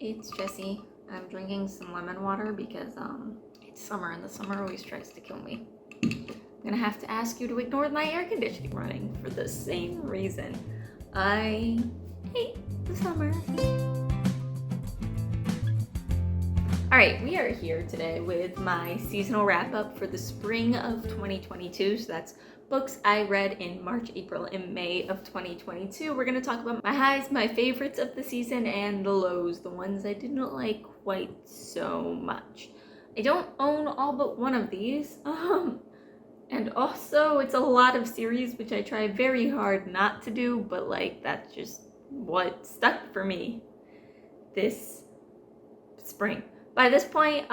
It's Jessie. I'm drinking some lemon water because it's summer and the summer always tries to kill me. I'm gonna have to ask you to ignore my air conditioning running for the same reason. I hate the summer. Alright, we are here today with my seasonal wrap up for the spring of 2022. So that's books I read in March, April, and May of 2022. We're going to talk about my highs, my favorites of the season, and the lows, the ones I didn't like quite so much. I don't own all but one of these. And also it's a lot of series, which I try very hard not to do, but like that's just what stuck for me this spring. By this point,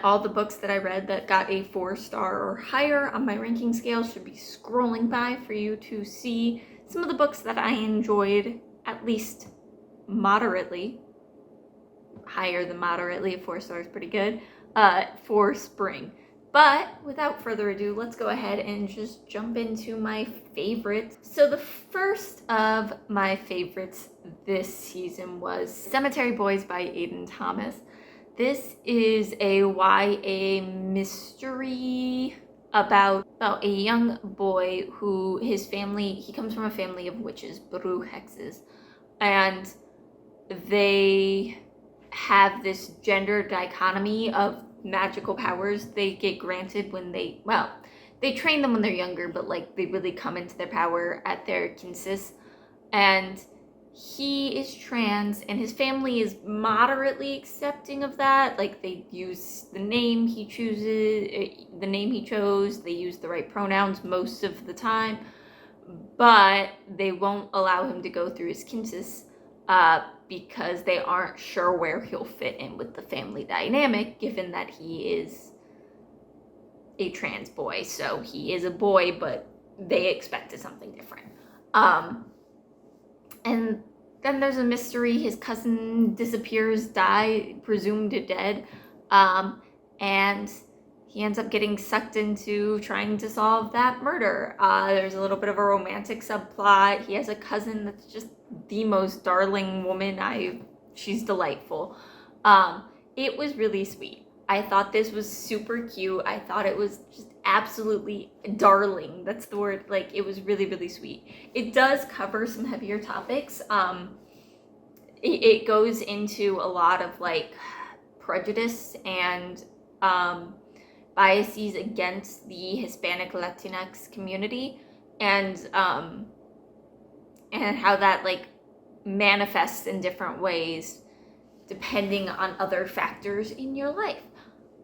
all the books that I read that got a 4-star or higher on my ranking scale should be scrolling by for you to see some of the books that I enjoyed at least moderately. Higher than moderately, a 4-star is pretty good, for spring. But without further ado, let's go ahead and just jump into my favorites. So the first of my favorites this season was Cemetery Boys by Aiden Thomas. This is a YA mystery about a young boy who he comes from a family of witches, Bru hexes, and they have this gender dichotomy of magical powers they get granted when they train them when they're younger, but like they really come into their power at their kinsis. And he is trans and his family is moderately accepting of that. Like they use the name he chose, they use the right pronouns most of the time, but they won't allow him to go through his kinsis because they aren't sure where he'll fit in with the family dynamic, given that he is a trans boy. So he is a boy, but they expected something different. And then there's a mystery. His cousin disappears, presumed dead, and he ends up getting sucked into trying to solve that murder. There's a little bit of a romantic subplot. He has a cousin that's just the most darling woman. She's delightful. It was really sweet. I thought this was super cute. I thought it was just absolutely darling. That's the word. Like, it was really, really sweet. It does cover some heavier topics. It goes into a lot of like prejudice and biases against the Hispanic Latinx community, and how that like manifests in different ways depending on other factors in your life.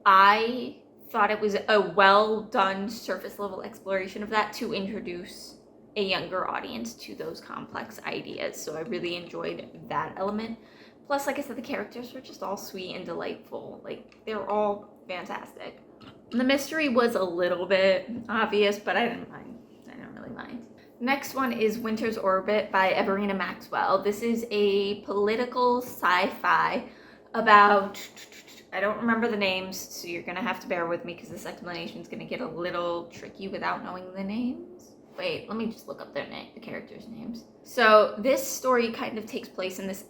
I thought it was a well done surface level exploration of that to introduce a younger audience to those complex ideas. So I really enjoyed that element. Plus, like I said, the characters were just all sweet and delightful. Like, they're all fantastic. The mystery was a little bit obvious, but I didn't mind. I didn't really mind. Next one is Winter's Orbit by Everina Maxwell. This is a political sci-fi about, I don't remember the names, so you're gonna have to bear with me because this explanation is gonna get a little tricky without knowing the names. Wait, let me just look up the characters' names. So this story kind of takes place in this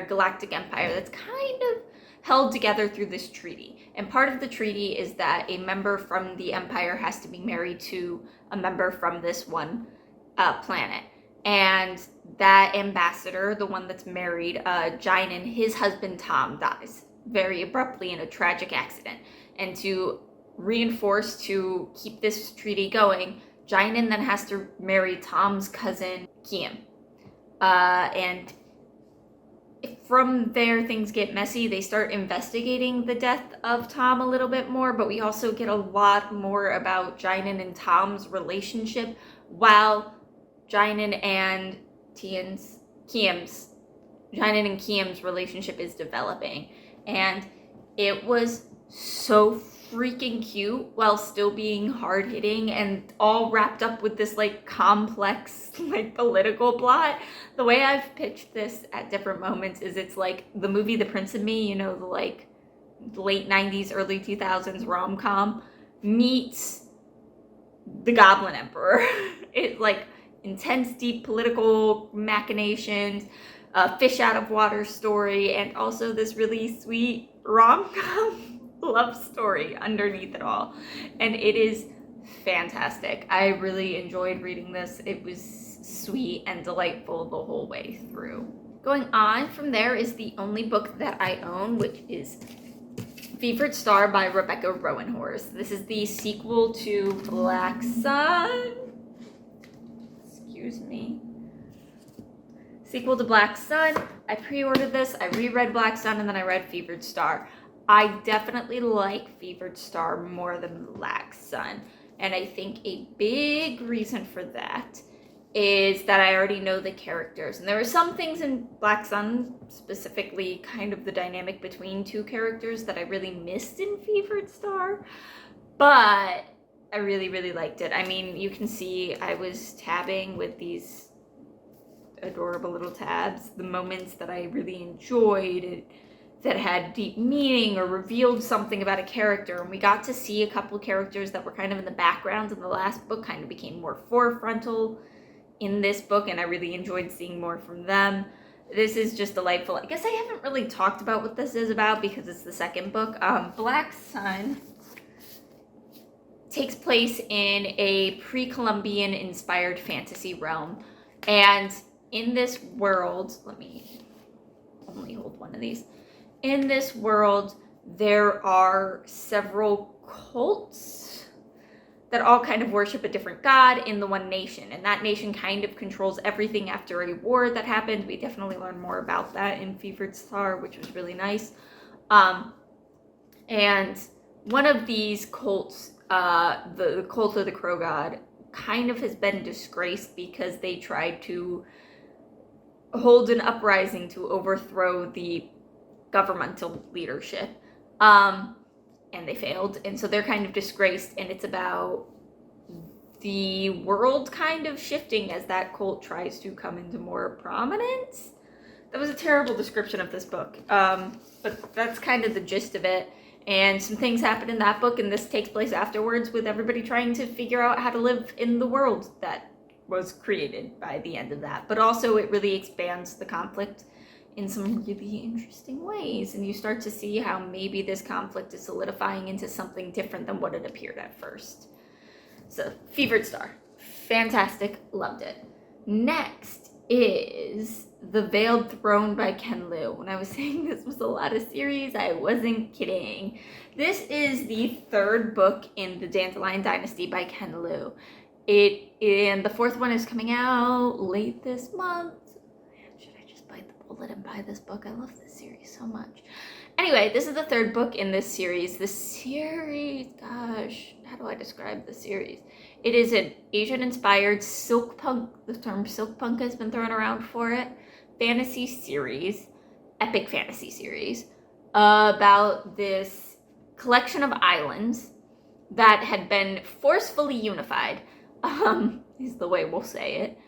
galactic empire that's kind of held together through this treaty. And part of the treaty is that a member from the empire has to be married to a member from this one planet. And that ambassador, the one that's married, Jinin, his husband Tom dies very abruptly in a tragic accident. And to reinforce, to keep this treaty going, Jinin then has to marry Tom's cousin, Kiem. And from there, things get messy. They start investigating the death of Tom a little bit more, but we also get a lot more about Jinin and Tom's relationship while Jinin and Kiem's relationship is developing. And it was so freaking cute while still being hard-hitting and all wrapped up with this like complex like political plot. The way I've pitched this at different moments is it's like the movie The Prince of Me, you know, the like late 90s, early 2000s rom-com meets The Goblin Emperor. It's like intense, deep political machinations, a fish out of water story, and also this really sweet rom-com love story underneath it all. And it is fantastic. I really enjoyed reading this. It was sweet and delightful the whole way through. Going on from there is the only book that I own, which is Fevered Star by Rebecca Roanhorse. This is the sequel to Black Sun. Excuse me. Sequel to Black Sun. I pre-ordered this. I reread Black Sun, and then I read Fevered Star. I definitely like Fevered Star more than Black Sun. And I think a big reason for that is that I already know the characters. And there are some things in Black Sun, specifically kind of the dynamic between two characters, that I really missed in Fevered Star. But I really, really liked it. I mean, you can see I was tabbing with these adorable little tabs, the moments that I really enjoyed, that had deep meaning or revealed something about a character. And we got to see a couple characters that were kind of in the background in the last book, kind of became more forefrontal in this book, and I really enjoyed seeing more from them. This is just delightful. I guess I haven't really talked about what this is about because it's the second book. Black Sun takes place in a pre-Columbian inspired fantasy realm. And in this world, let me only hold one of these. In this world, there are several cults that all kind of worship a different god in the one nation. And that nation kind of controls everything after a war that happened. We definitely learn more about that in Fevered Star, which was really nice. And one of these cults, the cult of the Crow God, kind of has been disgraced because they tried to hold an uprising to overthrow the governmental leadership. And they failed, and so they're kind of disgraced, and it's about the world kind of shifting as that cult tries to come into more prominence. That was a terrible description of this book, but that's kind of the gist of it. And some things happen in that book, and this takes place afterwards with everybody trying to figure out how to live in the world that was created by the end of that. But also it really expands the conflict in some really interesting ways, and you start to see how maybe this conflict is solidifying into something different than what it appeared at first. So, Fevered Star. Fantastic. Loved it. Next is The Veiled Throne by Ken Liu. When I was saying this was a lot of series, I wasn't kidding. This is the third book in the Dandelion Dynasty by Ken Liu. And the fourth one is coming out late this month. Let him buy this book. I love this series so much. Anyway, this is the third book in this series. This series, gosh, how do I describe the series? It is an Asian-inspired silk punk, the term silk punk has been thrown around for it, fantasy series, epic fantasy series, about this collection of islands that had been forcefully unified, is the way we'll say it,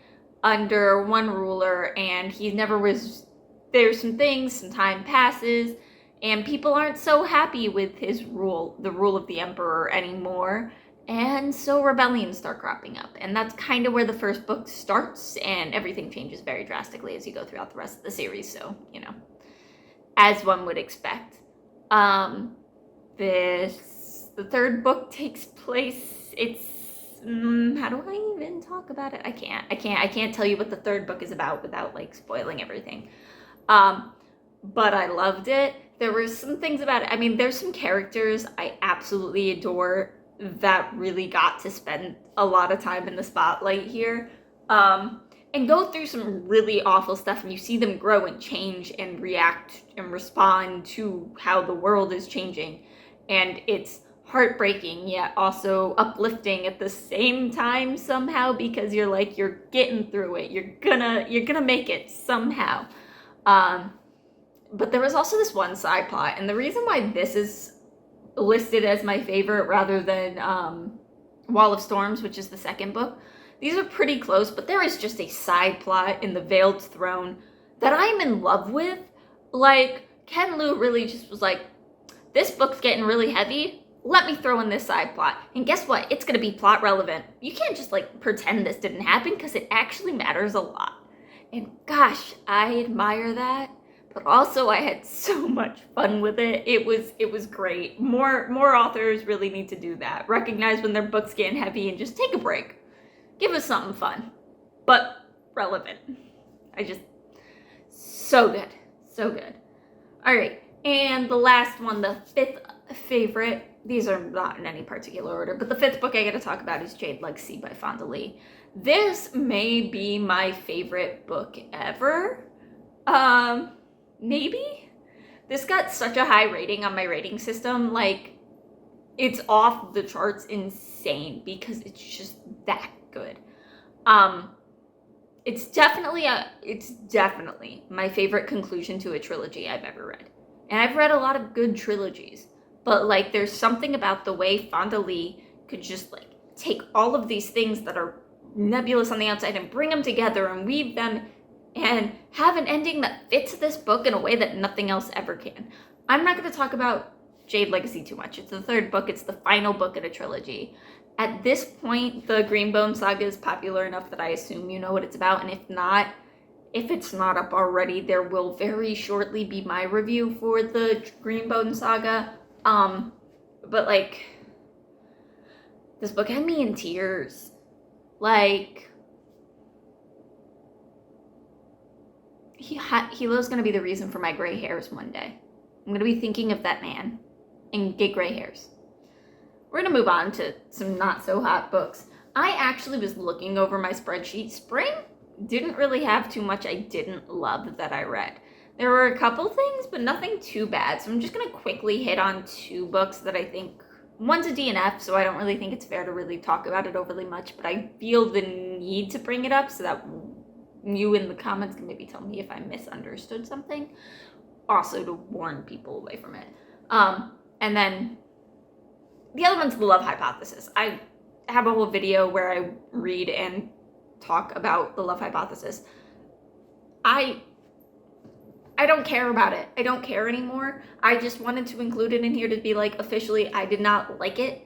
under one ruler, and he never was. There's some things, some time passes, and people aren't so happy with his rule, the rule of the emperor anymore, and so rebellions start cropping up. And that's kind of where the first book starts, and everything changes very drastically as you go throughout the rest of the series, so, you know, as one would expect. The third book takes place, how do I even talk about it? I can't tell you what the third book is about without, like, spoiling everything. But I loved it. There were some things about it. I mean, there's some characters I absolutely adore that really got to spend a lot of time in the spotlight here. And go through some really awful stuff, and you see them grow and change and react and respond to how the world is changing. And it's heartbreaking, yet also uplifting at the same time somehow, because you're like, you're getting through it. You're gonna make it somehow. But there was also this one side plot, and the reason why this is listed as my favorite rather than Wall of Storms, which is the second book, these are pretty close, but there is just a side plot in The Veiled Throne that I'm in love with. Like, Ken Liu really just was like, this book's getting really heavy, let me throw in this side plot. And guess what? It's going to be plot relevant. You can't just, like, pretend this didn't happen, because it actually matters a lot. And gosh, I admire that. But also I had so much fun with it. It was great. More authors really need to do that. Recognize when their books get heavy and just take a break. Give us something fun, but relevant. So good. So good. All right. And the last one, the fifth favorite. These are not in any particular order, but the fifth book I get to talk about is Jade Legacy by Fonda Lee. This may be my favorite book ever. Maybe. This got such a high rating on my rating system. Like, it's off the charts insane because it's just that good. It's definitely my favorite conclusion to a trilogy I've ever read. And I've read a lot of good trilogies, but like there's something about the way Fonda Lee could just like take all of these things that are nebulous on the outside and bring them together and weave them and have an ending that fits this book in a way that nothing else ever can. I'm not going to talk about Jade Legacy too much. It's the third book. It's the final book in a trilogy. At this point, the Greenbone saga is popular enough that I assume you know what it's about. And if it's not up already, there will very shortly be my review for the Greenbone saga. But like, this book had me in tears. Like, Hilo's gonna be the reason for my gray hairs one day. I'm gonna be thinking of that man and get gray hairs. We're gonna move on to some not so hot books. I actually was looking over my spreadsheet. Spring didn't really have too much I didn't love that I read. There were a couple things, but nothing too bad. So I'm just gonna quickly hit on two books that I think, one's a DNF, so I don't really think it's fair to really talk about it overly much, but I feel the need to bring it up so that you in the comments can maybe tell me if I misunderstood something. Also to warn people away from it. And then the other one's The Love Hypothesis. I have a whole video where I read and talk about The Love Hypothesis. I don't care about it. I don't care anymore. I just wanted to include it in here to be like, officially, I did not like it,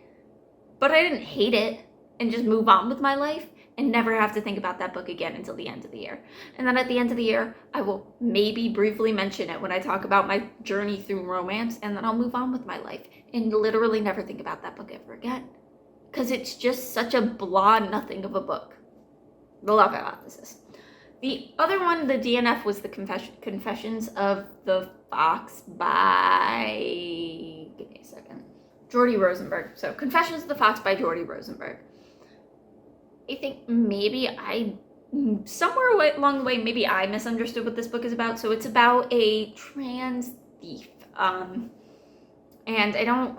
but I didn't hate it, and just move on with my life and never have to think about that book again until the end of the year. And then at the end of the year, I will maybe briefly mention it when I talk about my journey through romance, and then I'll move on with my life and literally never think about that book ever again. Because it's just such a blah nothing of a book. The Love Hypothesis. The other one, the DNF, was the Confessions of the Fox by, give me a second, Jordy Rosenberg. So Confessions of the Fox by Jordy Rosenberg. I think maybe somewhere along the way, maybe I misunderstood what this book is about. So it's about a trans thief. And I don't,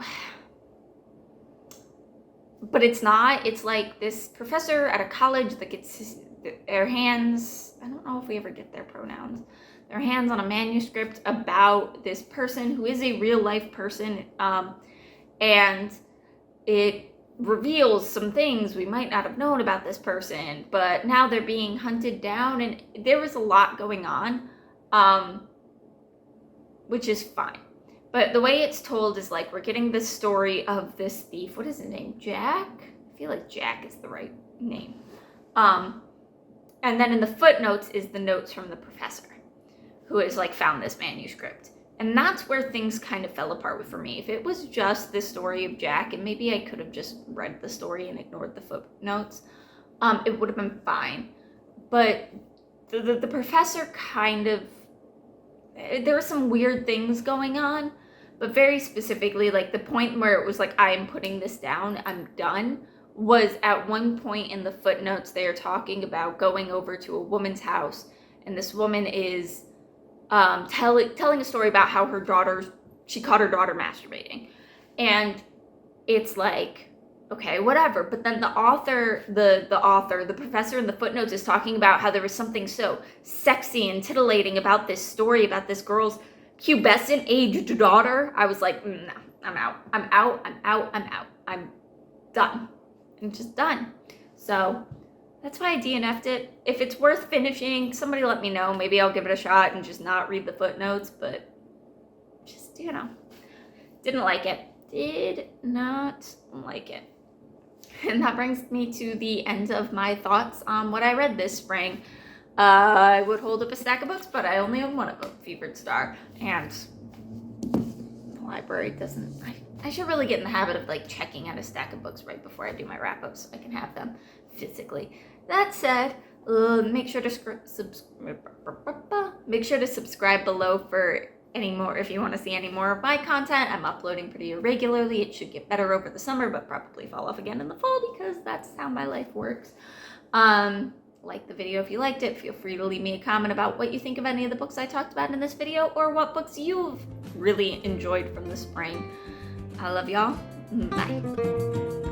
but it's not. It's like this professor at a college that gets their hands, I don't know if we ever get their pronouns, their hands on a manuscript about this person who is a real life person, and it reveals some things we might not have known about this person, but now they're being hunted down, and there was a lot going on, which is fine. But the way it's told is like, we're getting this story of this thief. What is his name? Jack? I feel like Jack is the right name. And then in the footnotes is the notes from the professor who has like found this manuscript. And that's where things kind of fell apart for me. If it was just this story of Jack, and maybe I could have just read the story and ignored the footnotes, it would have been fine. But the professor kind of, there were some weird things going on, but very specifically, like the point where it was like, I am putting this down, I'm done, was at one point in the footnotes, they are talking about going over to a woman's house, and this woman is telling a story about how she caught her daughter masturbating. And it's like, okay, whatever. But then the professor in the footnotes is talking about how there was something so sexy and titillating about this story about this girl's pubescent aged daughter. I was like, no, I'm out. I'm done. I'm just done. So that's why I DNF'd it. If it's worth finishing, somebody let me know. Maybe I'll give it a shot and just not read the footnotes, but just, didn't like it. Did not like it. And that brings me to the end of my thoughts on what I read this spring. I would hold up a stack of books, but I only own one of them, Fevered Star. And the library doesn't... I should really get in the habit of like checking out a stack of books right before I do my wrap-up so I can have them physically. That said, make sure to subscribe below for any more if you want to see any more of my content. I'm uploading pretty irregularly. It should get better over the summer, but probably fall off again in the fall because that's how my life works. Like the video if you liked it. Feel free to leave me a comment about what you think of any of the books I talked about in this video, or what books you've really enjoyed from the spring. I love y'all. Bye.